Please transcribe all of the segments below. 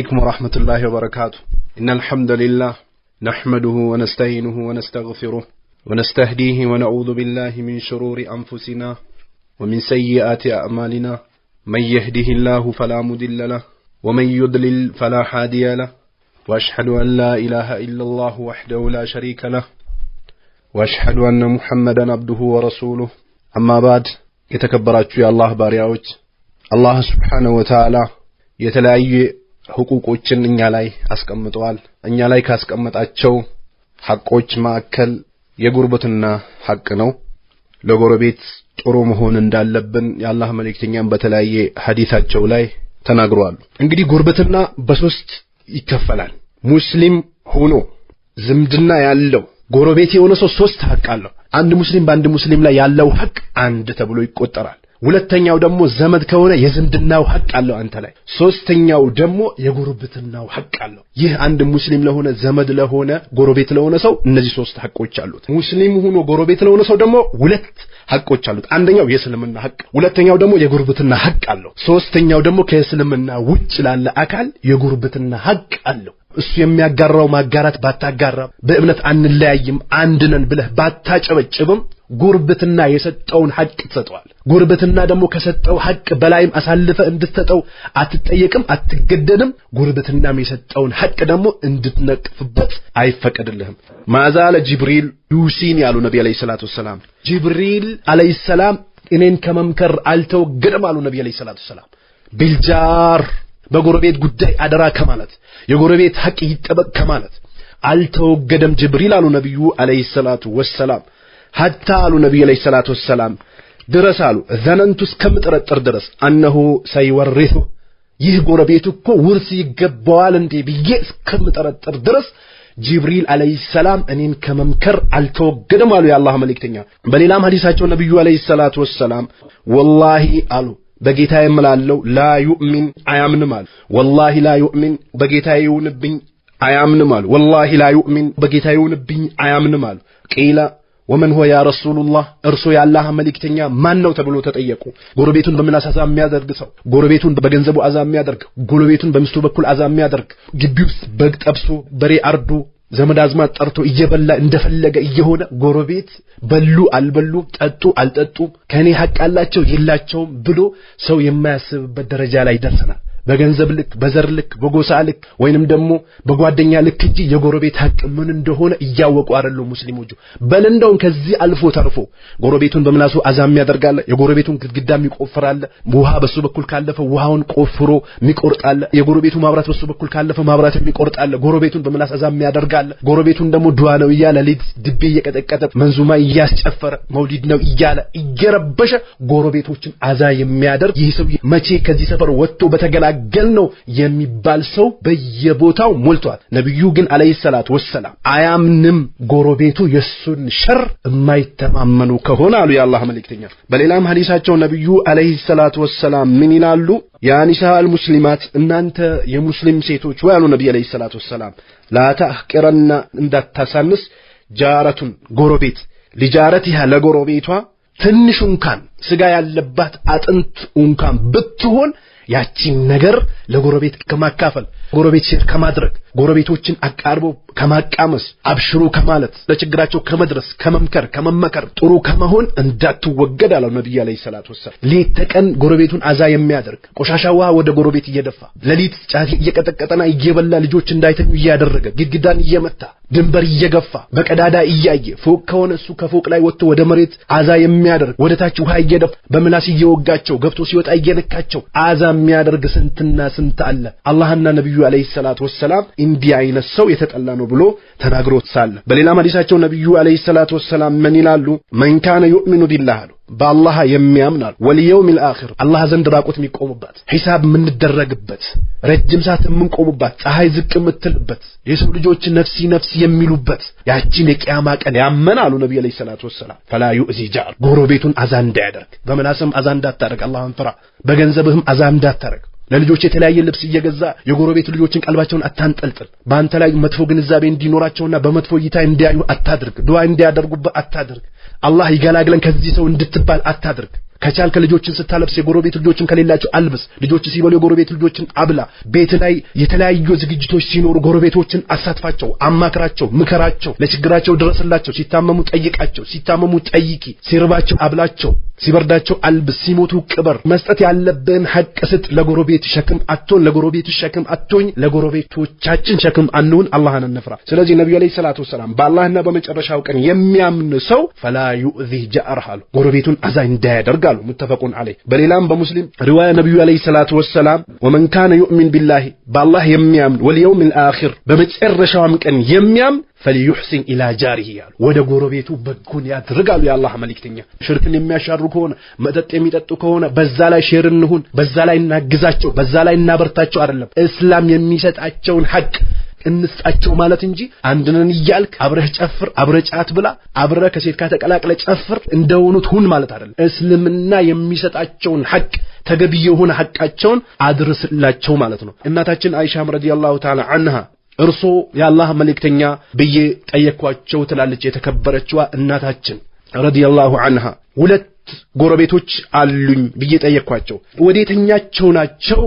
عليكم ورحمة الله وبركاته. إن الحمد لله نحمده ونستعينه ونستغفره ونستهديه ونعوذ بالله من شرور أنفسنا ومن سيئات أعمالنا. من يهده الله فلا مضل له ومن يضلل فلا هادي له. وأشهد أن لا إله إلا الله وحده لا شريك له وأشهد أن محمدا عبده ورسوله. أما بعد، يتكبرات يا الله بارياوت الله سبحانه وتعالى የተለያየ حقوقዎችን እኛ ላይ አስቀምጧል። እኛ ላይ ካስቀመጣቸው ሐቆች መካከል የጉርብትና ሐቅ ነው። ለጎረቤት ጥሩ መሆን እንዳለብን የአላህ መልእክተኛም በተለያየ ሐዲሳቸው ላይ ተናግረዋል። እንግዲህ ጉርብትና በሶስት ይከፈላል። ሙስሊም ሆኖ ዝምድና ያለው ጎረቤት የሆነ ሰው ሶስት ሐቅ አለው። አንድ ሙስሊም በአንድ ሙስሊም ላይ ያለው ሐቅ አንድ ተብሎ ይቆጠራል። ሁለተኛው ደግሞ ዘመድ ከሆነ የዝምድናው ሐቅ አለው አንተ ላይ። ሶስተኛው ደግሞ የጉርብትናው ሐቅ አለው። ይህ አንድ ሙስሊም ለሆነ ዘመድ ለሆነ ጎረቤት ለሆነ ሰው እነዚህ ሶስት ሐቆች አሉት። ሙስሊም ሆኖ ጎረቤት ለሆነ ሰው ደግሞ ሁለት ሐቆች አሉት። አንደኛው የእስልምና ሐቅ፣ ሁለተኛው ደግሞ የጉርብትና ሐቅ አለው። ሶስተኛው ደግሞ ከእስልምና ውጭ ላለ አካል የጉርብትና ሐቅ አለው። እሱ የሚያጋራው ማጋራት ባታጋራ፣ በእምነት አንለያይም አንድ ነን ብለህ ባታጨበጭብም ጉርብትና የሰጠውን ሐቅ ተሰጥቷል። ጉርብትና ደግሞ ከሰጠው ሐቅ በላይም አሳልፈ እንድትሰጠው አትጠየቅም፣ አትገደድም። ጉርብትናም የሰጠውን ሐቅ ደግሞ እንድትነቅፍበት አይፈቀድልህም። ማዛለ ጅብሪል ዩሲኒ ያሉ ነብዩ አለይሂ ሰላቱ ወሰለም። ጅብሪል አለይሂ ሰላም እኔን ከመምከር አልተወገደም አሉ ነብዩ አለይሂ ሰላቱ ወሰለም። ቢልጃር በጎረቤት ጉዳይ አደራ ከማለት የጎረቤት ሐቅ ይጠበቅ ከማለት አልተወገደም ጅብሪል አሉ ነብዩ አለይሂ ሰላቱ ወሰለም። ሐታ አሉ ነብዩ አለይሂ ሰላቱ ወሰለም ድረስ አሉ ዘነንቱ እስከምጠረጥር ድረስ አነሁ ሰይወርሱ ይህ ጎረቤት እኮ ውርስ ይገባዋል እንዴ ብዬ እስከምጠረጥር ድረስ ጅብሪል አለይሂ ሰላም እኔን ከመምከር አልተወገደም አሉ የአላህ መልእክተኛ። በሌላም ሐዲሳቸው ነብዩ አለይሂ ሰላቱ ወሰለም ወላሂ አሉ በጌታዬ እምላለው ላ ዩእሚን አያምንም አሉ። ወላሂ ላ ዩእሚን በጌታዬ ይሁንብኝ አያምንም አሉ። ወላሂ ላ ዩእሚን በጌታዬ ይሁንብኝ አያምንም አሉ። ቂላ ወመን ሆ ያ ረሱላህ እርሱ የአላህ መልእክተኛ ማን ነው ተብሎ ተጠየቁ። ጎረቤቱን በምላስ አዛ የሚያደርግ ሰው፣ ጎረቤቱን በገንዘቡ አዛ የሚያደርግ፣ ጎረቤቱን በሚስቱ በኩል አዛ የሚያደርግ፣ ግቢ ውስጥ በግ ጠብሶ በሬ አርዶ ዘመድ አዝማድ ጠርቶ እየበላ እንደፈለገ እየሆነ ጎረቤት በሉ አልበሉ ጠጡ አልጠጡ ከኔ ሐቅ አላቸው የላቸውም ብሎ ሰው የማያስብበት ደረጃ ላይ ደርሰናል። በገንዘብ ልክ፣ በዘር ልክ፣ በጎሳ ልክ ወይንም ደግሞ በጓደኛ ልክ እንጂ የጎረቤት ሐቅ ምን እንደሆነ እያወቁ አይደለም ሙስሊሞቹ። በለንደው ከዚህ አልፎ ተርፎ ጎረቤቱን በምላሱ አዛም ያደርጋል፣ የጎረቤቱን ግድግዳም ይቆፍራል፣ ውሃ በሱ በኩል ካለፈ ውሃውን ቆፍሮ ሚቆርጣል፣ የጎረቤቱ ማብራት በሱ በኩል ካለፈ ማብራትም ይቆርጣል፣ ጎረቤቱን በምላስ አዛም ያደርጋል። ጎረቤቱን ደግሞ ዱዓ ነው እያለ ሌሊት ድቤ እየቀጠቀጠ መንዙማ እያስጨፈረ መውሊድ ነው እያለ እየረበሸ ጎረቤቶችን አዛ የሚያደርግ ይህ ሰው መቼ ከዚህ ሰፈር ወጥቶ በተገላ ገል ነው የሚባል ሰው በየቦታው ሞልቷል። ነብዩ ግን አለይሂ ሰላቱ ወሰለም አያምንም ጎረቤቱ የሱን ሸር የማይተማመኑ ከሆነ አሉ የአላህ መልእክተኛ። በሌላም ሐዲሳቸው ነብዩ አለይሂ ሰላቱ ወሰለም ምን ይላሉ? ያ ኒሳአል ሙስሊማት እናንተ የሙስሊም ሴቶች ወይ አሉ ነብዩ አለይሂ ሰላቱ ወሰለም ላ ተህቂረና እንዳታሳንስ ጃረቱን ጎረቤት ሊጃረቲሃ ለጎረቤቷ ትንሽ እንኳን ስጋ ያለባት አጥንት እንኳን ብትሆን ያቺን ነገር ለጎረቤት ከማካፈል፣ ጎረቤት ሼር ከማድረግ፣ ጎረቤቶችን አቃርቦ ከማቃመስ፣ አብሽሩ ከማለት፣ ለችግራቸው ከመድረስ፣ ከመምከር፣ ከመመከር፣ ጥሩ ከመሆን እንዳትወገድ አለው ነብዩ አለይሂ ሰላቱ ወሰለም። ሌት ተቀን ጎረቤቱን አዛ የሚያደርግ ቆሻሻ ውሃ ወደ ጎረቤት እየደፋ ሌሊት ጫት እየቀጠቀጠና እየበላ ልጆች እንዳይተኙ እያደረገ ግድግዳን እየመታ ድንበር እየገፋ በቀዳዳ እያየ ፎቅ ከሆነ እሱ ከፎቅ ላይ ወጥቶ ወደ መሬት አዛ የሚያደርግ ወደ ታች ውሃ እየደፋ በምላስ እየወጋቸው ገብቶ ሲወጣ እየነካቸው አዛ የሚያደርግ ስንትና ስንት አለ። አላህና ነብዩ አለይሂ ሰላቱ ወሰለም እንዲህ አይነት ሰው የተጠላ ነው ብሎ ተናግሮት ሳለ በሌላ ሐዲሳቸው ነብዩ አለይሂ ሰላቱ ወሰለም ምን ይላሉ? መን ካነ ዩእሚኑ ቢላህ በአላህ የሚያምናል ወልየውሚል አኺር አላህ ዘንድ ራቁት የሚቆምበት ሒሳብ የምንደረግበት ረጅም ሰዓት የምንቆምበት ፀሐይ ዝቅ የምትልበት የሰው ልጆች ነፍሲ ነፍሲ የሚሉበት ያቺን የቂያማ ቀን ያመነ አሉ ነብዩ አለይሂ ሰላቱ ወሰለም ፈላ ዩእዚ ጃር ጎረቤቱን አዛ እንዳያደርግ፣ በመላስም አዛ እንዳታደርግ አላህን ፍራ፣ በገንዘብህም አዛ እንዳታደርግ፣ ለልጆች የተለያየ ልብስ እየገዛ የጎረቤት ልጆችን ቀልባቸውን አታንጠልጥል፣ በአንተ ላይ መጥፎ ግንዛቤ እንዲኖራቸውና በመጥፎ እይታ እንዲያዩ አታድርግ፣ ዱዓ እንዲያደርጉበት አታድርግ፣ አላህ ይገላግለን ከዚህ ሰው እንድትባል አታድርግ። ከቻልከ ልጆችን ስታለብስ የጎረቤት ልጆችን ከሌላቸው አልብስ። ልጆች ሲበሉ የጎረቤት ልጆችን አብላ። ቤት ላይ የተለያዩ ዝግጅቶች ሲኖሩ ጎረቤቶችን አሳትፋቸው፣ አማክራቸው፣ ምከራቸው፣ ለችግራቸው ድረስላቸው፣ ሲታመሙ ጠይቃቸው፣ ሲታመሙ ጠይቂ፣ ሲርባቸው አብላቸው፣ ሲበርዳቸው አልብስ፣ ሲሞቱ ቅበር። መስጠት ያለብን ሐቅ ስጥ። ለጎረቤት ሸክም አትሁን፣ ለጎረቤት ሸክም አትሁን፣ ለጎረቤቶቻችን ሸክም አንሁን። አላህን እንፍራ። ስለዚህ ነብዩ አለይሂ ሰላቱ ወሰለም በአላህና በመጨረሻው ቀን የሚያምን ሰው ፈላ ዩእዚ ጃርሃሉ ጎረቤቱን አዛ እንዳያደርጋሉ። ሙተፈቁን ዐለይህ። በሌላም በሙስሊም ሪዋያ ነብዩ አለይሂ ሰላቱ ወሰለም ወመን ካነ ዩእሚን ቢላሂ በአላህ የሚያምን ወልየውሚል አኺር በመጨረሻውም ቀን የሚያምን فليحسن الى جاره ያሉ ወደ ጎረቤቱ በጎን ያድርጋሉ የአላህ መልእክተኛ። ሽርክን የሚያሻሩ ከሆነ መጠጥ የሚጠጡ ከሆነ በዛ ላይ ሼር እንሁን፣ በዛ ላይ እናግዛቸው፣ በዛ ላይ እናበርታቸው አይደለም። እስላም የሚሰጣቸውን ሐቅ እንስጣቸው ማለት እንጂ አንድነን ይያልክ አብረህ ጨፍር፣ አብረህ ጫት ብላ፣ አብረህ ከሴት ጋር ተቀላቅለ ጨፍር እንደሆኑት ሁን ማለት አይደለም። እስልምና የሚሰጣቸውን ሐቅ ተገቢ የሆነ ሐቃቸውን አድርስላቸው ማለት ነው። እናታችን አይሻም ረዲየላሁ ተዓላ ዐንሃ እርሶ የአላህ መልእክተኛ ብዬ ጠየቅኳቸው ትላለች የተከበረችዋ እናታችን ረዲየላሁ ዐንሃ። ሁለት ጎረቤቶች አሉኝ ብዬ ጠየቅኳቸው። ወዴተኛቸው ናቸው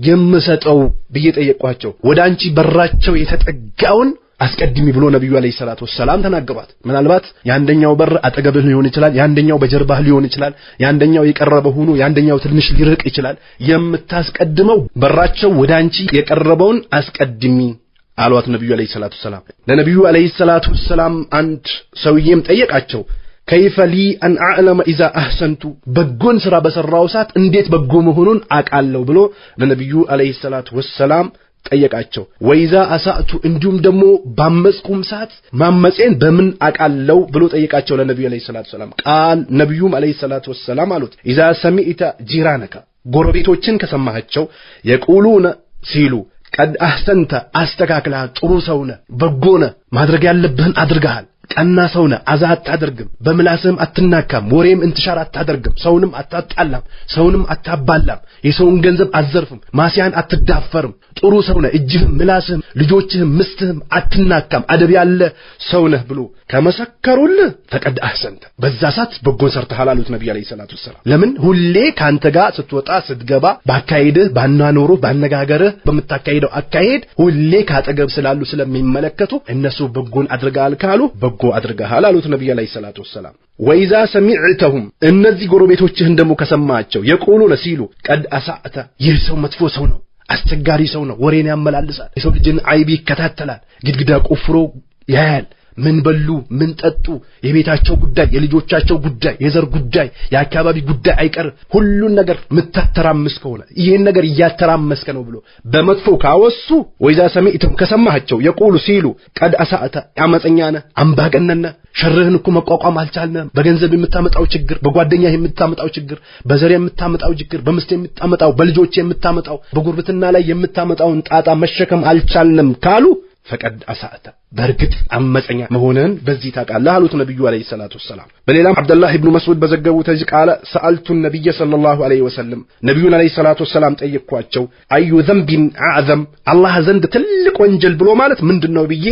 የምሰጠው ብዬ ጠየቅኳቸው። ወደ አንቺ በራቸው የተጠጋውን አስቀድሚ ብሎ ነብዩ አለይሂ ሰላቱ ወሰለም ተናገሯት። ምናልባት ያንደኛው በር አጠገብህ ሊሆን ይችላል፣ ያንደኛው በጀርባህ ሊሆን ይችላል፣ ያንደኛው የቀረበ ሆኖ ያንደኛው ትንሽ ሊርቅ ይችላል። የምታስቀድመው በራቸው ወደ አንቺ የቀረበውን አስቀድሚ አሏት ነብዩ አለይሂ ሰላቱ ወሰለም። ለነብዩ አለይሂ ሰላቱ ወሰለም አንድ ሰውዬም ጠየቃቸው كيف لي أن أعلم إذا أحسنت بقون سرا بسراو سات انديت بقو مهنون أقالو بلو لنبي عليه الصلاة والسلام ጠየቃቸው። ወይዛ አሳቱ እንዲሁም ደግሞ ባመጽኩም ሰዓት ማመጽን በምን አቃለው ብሎ ጠየቃቸው ለነብዩ አለይሂ ሰላቱ ሰላም። ቃል ነብዩም አለይሂ ሰላቱ ወሰለም አሉት ኢዛ ሰሚዕተ ጂራነካ ጎረቤቶችን ከሰማሃቸው የቁሉነ ሲሉ ቀድ አህሰንተ አስተካክላ ጥሩ ሰውነ በጎነ ማድረግ ያለብህን አድርገሃል ቀና ሰውነ አዛት አታደርግም በምላስም አትናካም ወሬም እንትሻር አታደርግም ሰውንም አታጣላም ሰውንም አታባላም የሰውን ገንዘብ አዘርፍም ማሲያን አትዳፈርም ጥሩ ሰውነ እጅህም ምላስህም ልጆችህም ምስትህም አትናካም አደብ ያለ ሰውነህ ብሎ ከመሰከሩልህ ፈቀድ አህሰንተ በዛ ሰዓት በጎን ሰርተሃል አሉት ነብዩ አለይሂ ሰላቱ ወሰለም። ለምን ሁሌ ካንተ ጋር ስትወጣ ስትገባ ባካይድህ ባናኖሩህ ባነጋገርህ በመታካይደው አካሄድ ሁሌ ካጠገብ ስላሉ ስለሚመለከቱ እነሱ በጎን አድርጋል ካሉ በጎ አድርጋሃል አሉት ነብዩ አለይሂ ሰላቱ ወሰለም። ወይዛ ሰሚዕተሁም እነዚህ ጎረቤቶችህን ደሞ ከሰማቸው የቁሉ ለሲሉ ቀድ አሳዕተ ይህ ሰው መጥፎ ሰው ነው አስቸጋሪ ሰው ነው ወሬን ያመላልሳል የሰው ልጅን አይብ ይከታተላል ግድግዳ ቆፍሮ ያያል ምን በሉ ምን ጠጡ የቤታቸው ጉዳይ የልጆቻቸው ጉዳይ የዘር ጉዳይ የአካባቢ ጉዳይ አይቀር ሁሉን ነገር ምታተራምስ ከሆነ ይሄን ነገር ያተራመስከ ነው ብሎ በመጥፎ ካወሱ ወይዛ ሰሚዕቱም ከሰማቸው የቁሉ ሲሉ ቀድ አሳዕተ ያመፀኛነ አምባገነነ ሸርህን እኮ መቋቋም አልቻልንም በገንዘብ የምታመጣው ችግር በጓደኛ የምታመጣው ችግር በዘር የምታመጣው ችግር በመስተ የምታመጣው በልጆች የምታመጣው በጉርብትና ላይ የምታመጣውን ጣጣ መሸከም አልቻልንም ካሉ ፈቀድ አሳዕተ በርግጥ አመፀኛ መሆንን በዚህ ታቃለህ አሉት ነብዩ አለይሂ ሰላቱ ወሰለም። በሌላም አብዱላህ ኢብኑ መስዑድ በዘገቡት ቃለ ሰአልቱ ነብይ ሰለላሁ ዐለይሂ ወሰለም ነብዩን አለይሂ ሰላቱ ወሰለም ጠየቅኳቸው አዩ ዘንቢን አዕዘም አላህ ዘንድ ትልቅ ወንጀል ብሎ ማለት ምንድነው ብዬ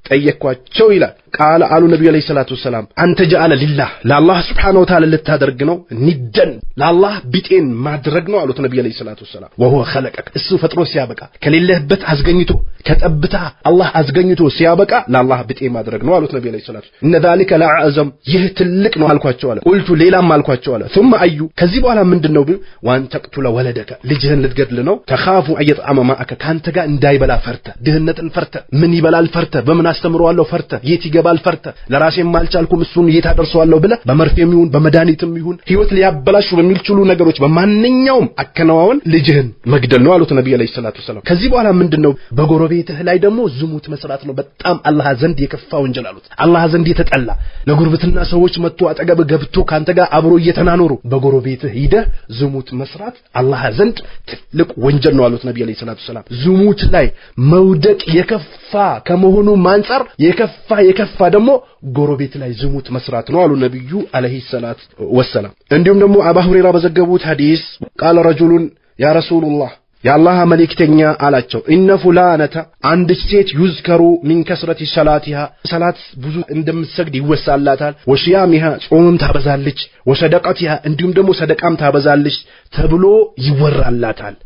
ጠየቅኳቸው ይላል። ቃለ አሉ ነብዩ አለይሂ ሰላቱ ወሰለም አንተ ጀአለ ሊላህ ለአላህ ሱብሓነሁ ወተዓላ ልታደርግ ነው ኒደን ለአላህ ቢጤን ማድረግ ነው አሉት ነብዩ አለይሂ ሰላቱ ወሰለም። ወሆ ኸለቀክ እሱ ፈጥሮ ሲያበቃ ከሌለህበት አዝገኝቶ ከጠብታ አላህ አዝገኝቶ ሲያበቃ ለአላህ ቢጤ ማድረግ ነው አሉት ነብዩ አለይሂ ሰላቱ እነ ذلك ለአዕዘም ይህ ትልቅ ነው አልኳቸው አለ። ቁልቱ ሌላም አልኳቸው አለ ثم አዩ ከዚህ በኋላ ምንድነው ቢሉ ዋን ተቅቱለ ወለደከ ልጅህን ልትገድል ነው ተኻፉ አየጣማ ማአከ ካንተ ጋር እንዳይበላ ፈርተ ድህነትን ፈርተ ምን ይበላል ፈርተ በምን አስተምረዋለሁ ፈርተ የት ይገባል ፈርተ ለራሴም ማልቻልኩም እሱን የት አደርሰዋለሁ ብለ በመርፌም ይሁን በመድኃኒትም ይሁን ህይወት ሊያበላሹ በሚልችሉ ነገሮች በማንኛውም አከናዋን ልጅህን መግደል ነው አሉት ነብዩ አለይሂ ሰላቱ ወሰለም። ከዚህ በኋላ ምንድነው በጎረቤትህ ላይ ደግሞ ዝሙት መስራት ነው በጣም አላህ ዘንድ የከፋ ወንጀል አሉት አላህ ዘንድ የተጠላ ለጉርብትና ሰዎች መጥቶ አጠገብ ገብቶ ካንተ ጋር አብሮ እየተናኖሩ በጎረቤትህ ሂደህ ዝሙት መስራት አላህ ዘንድ ትልቅ ወንጀል ነው አሉት ነብዩ አለይሂ ሰላቱ ወሰለም። ዝሙት ላይ መውደቅ የከፋ ከመሆኑ ማንጸር የከፋ ደግሞ ጎረቤት ላይ ዝሙት መስራት ነው አሉ ነብዩ አለይሂ ሰላቱ ወሰለም። እንዲሁም ደግሞ አቡ ሁረይራ በዘገቡት ሐዲስ ቃለ ረጁሉን ያ ረሱላህ የአላህ መልእክተኛ አላቸው ኢነ ፉላነተ አንድ ሴት ይዝከሩ ሚን ከስረቲ ሰላቲሃ ሰላት ብዙ እንደምትሰግድ ይወሳላታል ወሽያሚሃ ጾምም ታበዛለች ወሰደቀቲሃ እንዲሁም ደግሞ ሰደቃም ታበዛለች ተብሎ ይወራላታል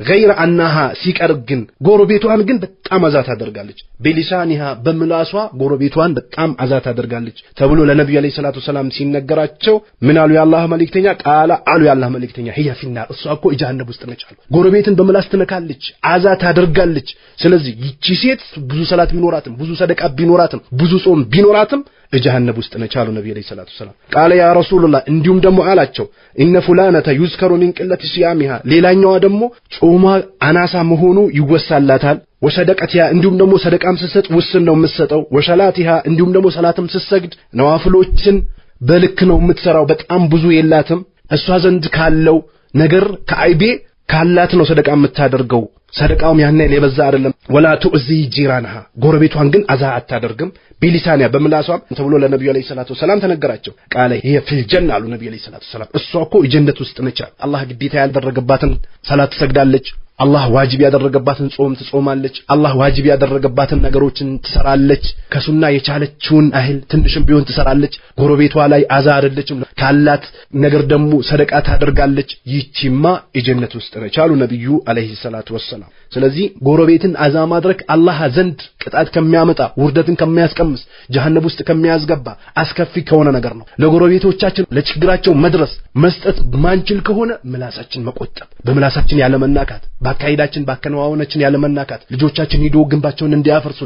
غير انها ሲቀርግን ጎረቤቷን ግን በጣም አዛት አደርጋለች በሊሳኒሃ በምላሷ ጎረቤቷን በጣም አዛት አደርጋለች ተብሎ ለነብዩ አለይሂ ሰላቱ ሰላም ሲነገራቸው ምን አሉ የአላህ መልእክተኛ ቃላ አሉ የአላህ መልእክተኛ هي في النار እሷ እኮ ጀሃነም ውስጥ ነች አሉ ጎረቤትን በምላስ ትነካለች አዛት አደርጋለች ስለዚህ ይቺ ሴት ብዙ ሰላት ቢኖራትም ብዙ ሰደቃ ቢኖራትም ብዙ ጾም ቢኖራትም ጀሃነም ውስጥ ነች አሉ ነብዩ አለይሂ ሰላቱ ሰላም ቃለ ያ ረሱላህ እንዲሁም ደግሞ አላቸው ኢነ ፉላነተ ይዝከሩ ሚን ቅለት ሲያሚሃ ሌላኛዋ ደግሞ ጾማ አናሳ መሆኑ ይወሳላታል ወሰደቀቲያ እንዲሁም ደግሞ ሰደቃም ስትሰጥ ውስን ነው የምትሰጠው ወሰላቲሃ እንዲሁም ደግሞ ሰላትም ስትሰግድ ነዋፍሎችን በልክ ነው የምትሰራው በጣም ብዙ የላትም እሷ ዘንድ ካለው ነገር ከአይቤ ካላት ነው ሰደቃ የምታደርገው ሰደቃውም ያን የበዛ አይደለም ወላ ቱዚ ጂራንሃ ጎረቤቷን ግን አዛ አታደርግም ቢሊሳኒያ በምላሷም ተብሎ ለነብዩ አለይሂ ሰላቱ ሰላም ተነገራቸው ቃለ هي في الجنه አሉ ነብዩ አለይሂ ሰላቱ ሰላም እሷ እኮ ጀነት ውስጥ ነች አላህ ግዴታ ያደረገባትን ሰላት ትሰግዳለች አላህ ዋጅብ ያደረገባትን ጾም ትጾማለች አላህ ዋጅብ ያደረገባትን ነገሮችን ትሰራለች ከሱና የቻለችውን አህል ትንሽም ቢሆን ትሰራለች ጎረቤቷ ላይ አዛ አይደለችም ካላት ነገር ደግሞ ሰደቃ ታደርጋለች ይቺማ ጀነት ውስጥ ነች አሉ ነብዩ አለይሂ ሰላቱ ወሰላም ስለዚህ ጎረቤትን አዛ ማድረግ አላህ ዘንድ ቅጣት ከሚያመጣ ውርደትን ከሚያስቀምስ ጀሃነም ውስጥ ከሚያስገባ አስከፊ ከሆነ ነገር ነው ለጎረቤቶቻችን ለችግራቸው መድረስ መስጠት ማንችል ከሆነ ምላሳችን መቆጠብ በምላሳችን ያለ መናካት ባካይዳችን ባከናዋውናችን ያለ መናካት ልጆቻችን ሂዶ ግንባቸውን እንዲያፈርሱ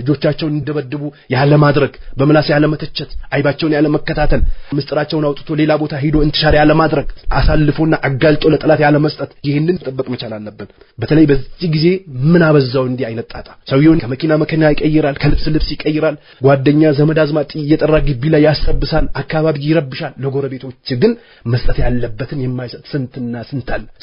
ልጆቻቸውን እንደበድቡ ያለ ማድረግ በምላስ ያለ መተቸት አይባቸውን ያለ መከታተል ምስጥራቸውን አውጥቶ ሌላ ቦታ ሂዶ እንተሻር ያለ ማድረግ አሳልፎና አጋልጦ ለጠላት ያለ መስጠት ይሄንን ተጠበቅ መቻል አለብን በተለይ በዚህ ጊዜ ምን አበዛው እንዲህ አይነት ጣጣ ሰውየውን ከመኪና ይቀይራል ከልብስ ይቀይራል ጓደኛ ዘመድ አዝማድ እየጠራ ግቢ ላይ ያስረብሳል አካባቢ ይረብሻል ለጎረቤቶች ግን መስጠት ያለበትን የማይሰጥ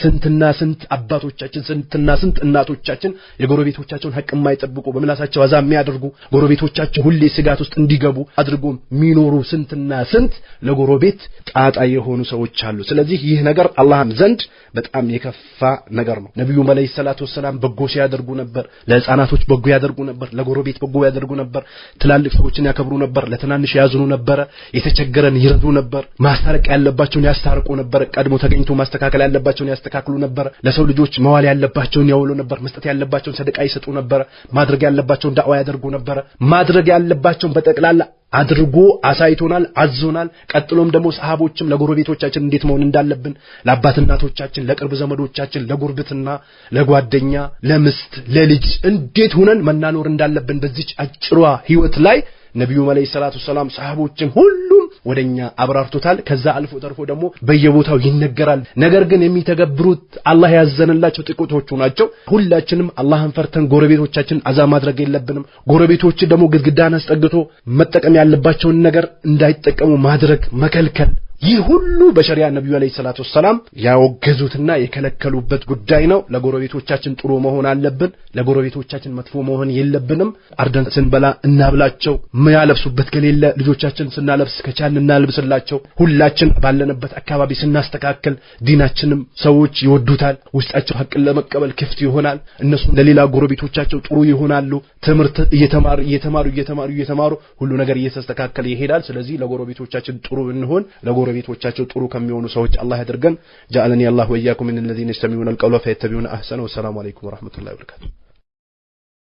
ስንትና ስንት አባቶቻችን ስንትና ስንት እናቶቻችን የጎረቤቶቻቸውን ሐቅ የማይጠብቁ በምላሳቸው አዛ የሚያደርጉ ጎረቤቶቻቸው ሁሌ ስጋት ውስጥ እንዲገቡ አድርጎ ሚኖሩ ስንትና ስንት ለጎረቤት ጣጣ የሆኑ ሰዎች አሉ ስለዚህ ይህ ነገር አላህም ዘንድ በጣም የከፋ ነገር ነው ነብዩ አለይሂ ሰላቱ ወሰለም በጎ ሲያደርጉ ነበር ለህፃናቶች በጎ ያደርጉ ነበር ለጎረቤት በጎ ያደርጉ ነበር ትላልቅ ሰዎችን ያከብሩ ነበር ለተናንሽ ያዝኑ ነበር የተቸገረን ይረዱ ነበር ማስተረቅ ያለባቸውን ያስተርቁ ነበር ቀድሞ ተገኝቶ ማስተካከል ያለባቸውን ያስተካክሉ ነበር ለሰው ልጆች መዋል ያለባቸውን ያውሉ ነበር መስጠት ያለባቸውን ሰደቃ ይሰጡ ነበር ማድረግ ያለባቸውን ዳዕዋ ያደርጉ ነበር ማድረግ ያለባቸውን በጠቅላላ አድርጎ አሳይቶናል አዝዞናል ቀጥሎም ደግሞ ሰሃቦችም ለጎረቤቶቻችን እንዴት መሆን እንዳለብን ለአባት እናቶቻችን ለቅርብ ዘመዶቻችን ለጉርብትና ለጓደኛ ለምስት ለልጅ እንዴት ሆነን መናኖር እንዳለብን በዚች አጭሯ ህይወት ላይ ነብዩ አለይሂ ሰላቱ ሰላም ሰሃቦችም ሁሉም ወደኛ አብራርቶታል ከዛ አልፎ ተርፎ ደግሞ በየቦታው ይነገራል ነገር ግን የሚተገብሩት አላህ ያዘነላቸው ጥቂቶቹ ናቸው ሁላችንም አላህን ፈርተን ጎረቤቶቻችን አዛ ማድረግ የለብንም ጎረቤቶች ደግሞ ግድግዳን አስጠግቶ መጠቀም ያለባቸውን ነገር እንዳይጠቀሙ ማድረግ መከልከል ይህ ሁሉ በሸሪዓ ነብዩ አለይሂ ሰላቱ ሰላም ያወገዙትና የከለከሉበት ጉዳይ ነው ለጎረቤቶቻችን ጥሩ መሆን አለብን ለጎረቤቶቻችን መጥፎ መሆን የለብንም አርደን ስንበላ እናብላቸው ማያለብሱበት ከሌለ ልጆቻችን ስናለብስ ከቻልን እናልብስላቸው ሁላችን ባለንበት አካባቢ ስናስተካከል ዲናችንም ሰዎች ይወዱታል ውስጣቸው ሐቅን ለመቀበል ክፍት ይሆናል እነሱ ለሌላ ጎረቤቶቻቸው ጥሩ ይሆናሉ ትምርት እየተማሩ ሁሉ ነገር እየተስተካከለ ይሄዳል ስለዚህ ለጎረቤቶቻችን ጥሩ እንሆን ቤቶቻቸው ጥሩ ከሚሆኑ ሰዎች አላህ ያድርገን ጃአለኒ አላህ ወያኩም من الذين يستمعون القول فيتبعون احسنه والسلام عليكم ورحمه الله وبركاته